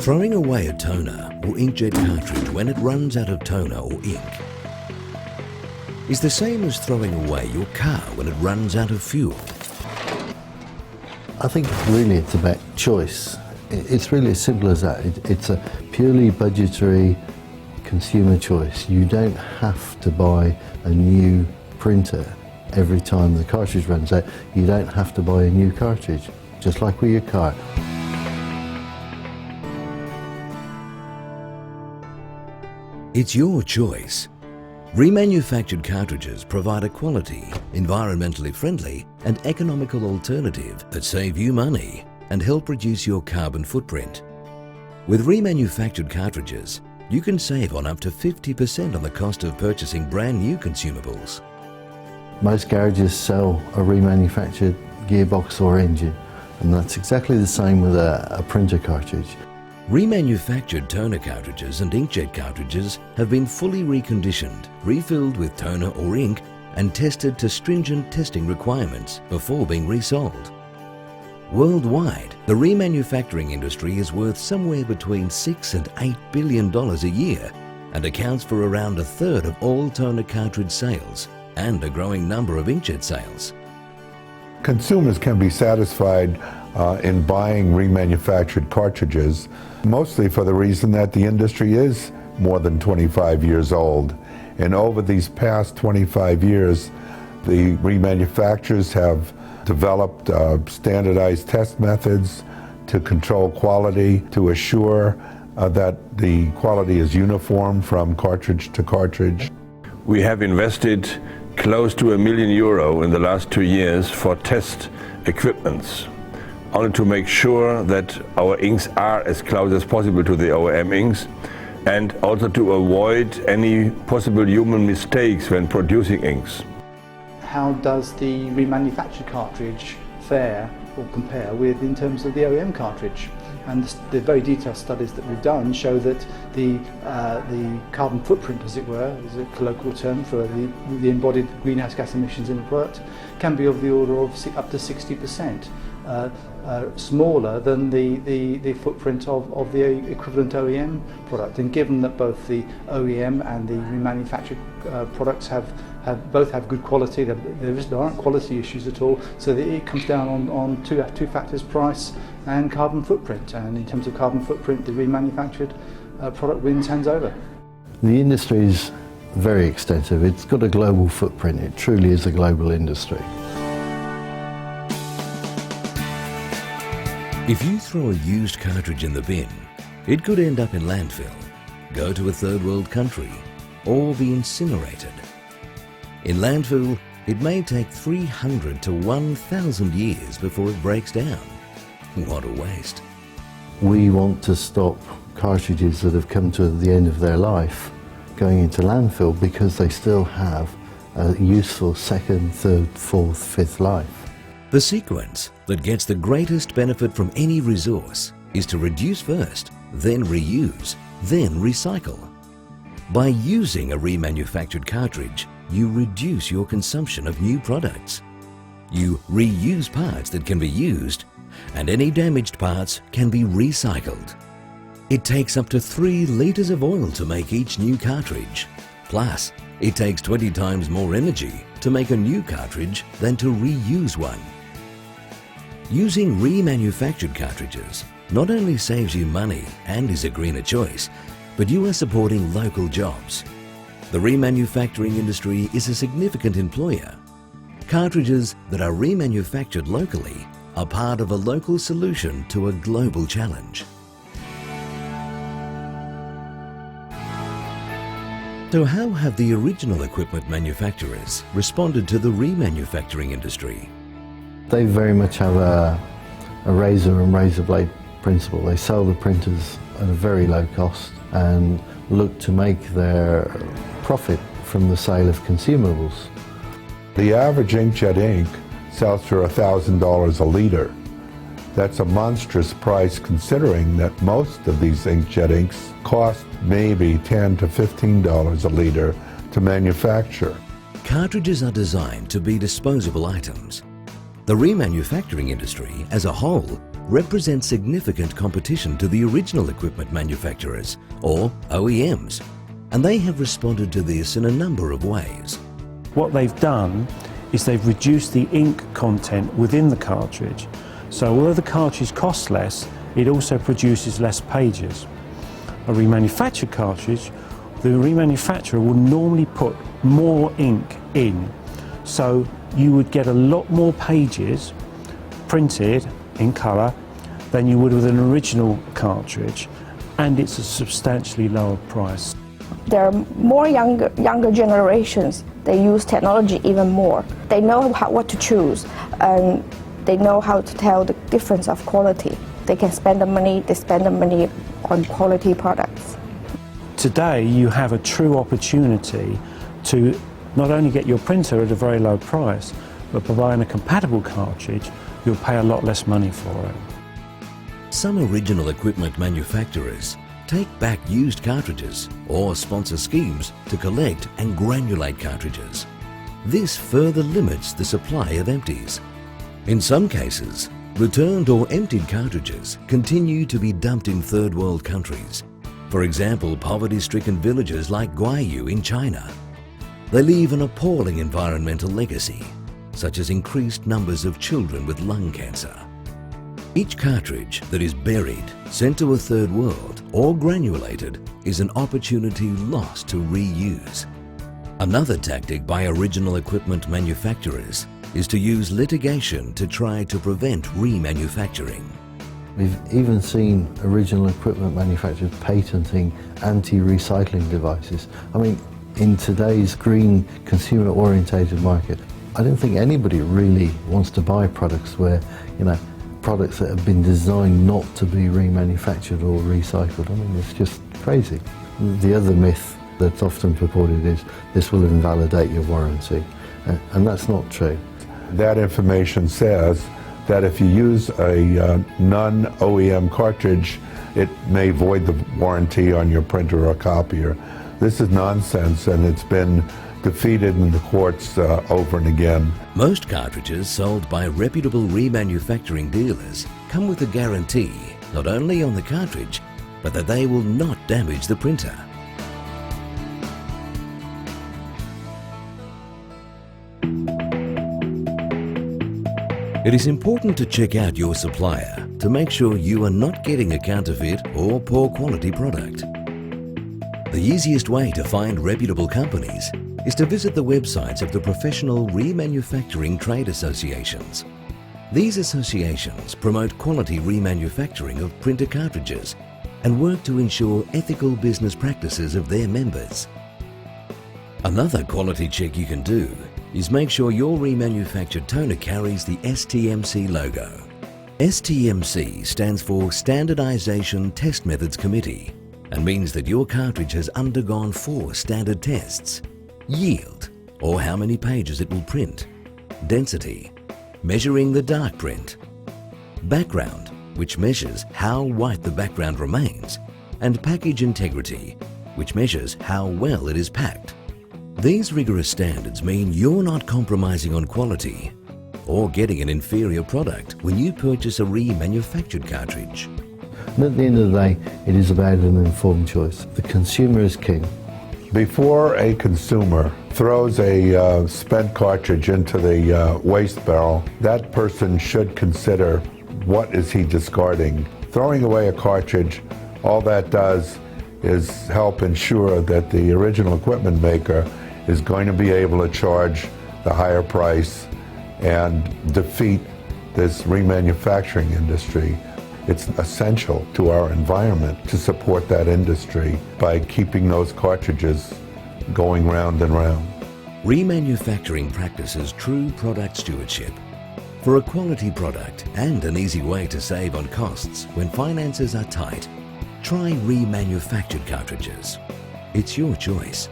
Throwing away a toner or inkjet cartridge when it runs out of toner or ink is the same as throwing away your car when it runs out of fuel. I think really it's about choice. It's really as simple as that. It's a purely budgetary consumer choice. You don't have to buy a new printer every time the cartridge runs out. You don't have to buy a new cartridge, just like with your car. It's your choice. Remanufactured cartridges provide a quality, environmentally friendly and economical alternative that save you money and help reduce your carbon footprint. With remanufactured cartridges, you can save on up to 50% on the cost of purchasing brand new consumables. Most garages sell a remanufactured gearbox or engine, and that's exactly the same with a printer cartridge. Remanufactured toner cartridges and inkjet cartridges have been fully reconditioned, refilled with toner or ink and tested to stringent testing requirements before being resold. Worldwide, the remanufacturing industry is worth somewhere between $6 and $8 billion a year and accounts for around a third of all toner cartridge sales and a growing number of inkjet sales. Consumers can be satisfied in buying remanufactured cartridges, mostly for the reason that the industry is more than 25 years old. And over these past 25 years, the remanufacturers have developed standardized test methods to control quality, to assure that the quality is uniform from cartridge to cartridge. We have invested close to €1 million in the last 2 years for test equipments, only to make sure that our inks are as close as possible to the OEM inks, and also to avoid any possible human mistakes when producing inks. How does the remanufactured cartridge fare or compare with in terms of the OEM cartridge? And the very detailed studies that we've done show that the carbon footprint, as it were, is a colloquial term for the embodied greenhouse gas emissions in a product, can be of the order of up to 60%. Smaller than the footprint of the equivalent OEM product. And given that both the OEM and the remanufactured products both have good quality, there aren't quality issues at all, so that it comes down on two factors: price and carbon footprint. And in terms of carbon footprint, the remanufactured product wins hands over. The industry is very extensive. It's got a global footprint. It truly is a global industry. If you throw a used cartridge in the bin, it could end up in landfill, go to a third world country, or be incinerated. In landfill, it may take 300 to 1,000 years before it breaks down. What a waste. We want to stop cartridges that have come to the end of their life going into landfill because they still have a useful second, third, fourth, fifth life. The sequence that gets the greatest benefit from any resource is to reduce first, then reuse, then recycle. By using a remanufactured cartridge, you reduce your consumption of new products. You reuse parts that can be used, and any damaged parts can be recycled. It takes up to 3 liters of oil to make each new cartridge. Plus, it takes 20 times more energy to make a new cartridge than to reuse one. Using remanufactured cartridges not only saves you money and is a greener choice, but you are supporting local jobs. The remanufacturing industry is a significant employer. Cartridges that are remanufactured locally are part of a local solution to a global challenge. So how have the original equipment manufacturers responded to the remanufacturing industry? They very much have a razor and razor blade principle. They sell the printers at a very low cost and look to make their profit from the sale of consumables. The average inkjet ink sells for $1,000 a liter. That's a monstrous price considering that most of these inkjet inks cost maybe $10 to $15 a liter to manufacture. Cartridges are designed to be disposable items. The remanufacturing industry as a whole represent significant competition to the original equipment manufacturers, or OEMs, and they have responded to this in a number of ways. What they've done is they've reduced the ink content within the cartridge. So although the cartridge costs less, it also produces less pages. A remanufactured cartridge, the remanufacturer will normally put more ink in. So you would get a lot more pages printed in colour than you would with an original cartridge, and it's a substantially lower price. There are more younger generations. They use technology even more. They know what to choose, and they know how to tell the difference of quality. They can spend the money, they spend the money on quality products. Today you have a true opportunity to not only get your printer at a very low price, but by buying a compatible cartridge, you'll pay a lot less money for it. Some original equipment manufacturers take back used cartridges or sponsor schemes to collect and granulate cartridges. This further limits the supply of empties. In some cases, returned or emptied cartridges continue to be dumped in third world countries. For example, poverty-stricken villages like Guayu in China. They leave an appalling environmental legacy, such as increased numbers of children with lung cancer. Each cartridge that is buried, sent to a third world, or granulated is an opportunity lost to reuse. Another tactic by original equipment manufacturers is to use litigation to try to prevent remanufacturing. We've even seen original equipment manufacturers patenting anti-recycling devices. I mean, in today's green, consumer-orientated market, I don't think anybody really wants to buy products where, products that have been designed not to be remanufactured or recycled. I mean, it's just crazy. The other myth that's often purported is this will invalidate your warranty, and that's not true. That information says that if you use a non-OEM cartridge, it may void the warranty on your printer or copier. This is nonsense, and it's been defeated in the courts over and again. Most cartridges sold by reputable remanufacturing dealers come with a guarantee not only on the cartridge, but that they will not damage the printer. It is important to check out your supplier to make sure you are not getting a counterfeit or poor quality product. The easiest way to find reputable companies is to visit the websites of the professional remanufacturing trade associations. These associations promote quality remanufacturing of printer cartridges and work to ensure ethical business practices of their members. Another quality check you can do is make sure your remanufactured toner carries the STMC logo. STMC stands for Standardization Test Methods Committee and means that your cartridge has undergone 4 standard tests: yield, or how many pages it will print; density, measuring the dark print; background, which measures how white the background remains; and package integrity, which measures how well it is packed. These rigorous standards mean you're not compromising on quality or getting an inferior product when you purchase a remanufactured cartridge. And at the end of the day, it is about an informed choice. The consumer is king. Before a consumer throws a spent cartridge into the waste barrel, that person should consider what is he discarding. Throwing away a cartridge, all that does is help ensure that the original equipment maker is going to be able to charge the higher price and defeat this remanufacturing industry. It's essential to our environment to support that industry by keeping those cartridges going round and round. Remanufacturing practices true product stewardship. For a quality product and an easy way to save on costs when finances are tight, try remanufactured cartridges. It's your choice.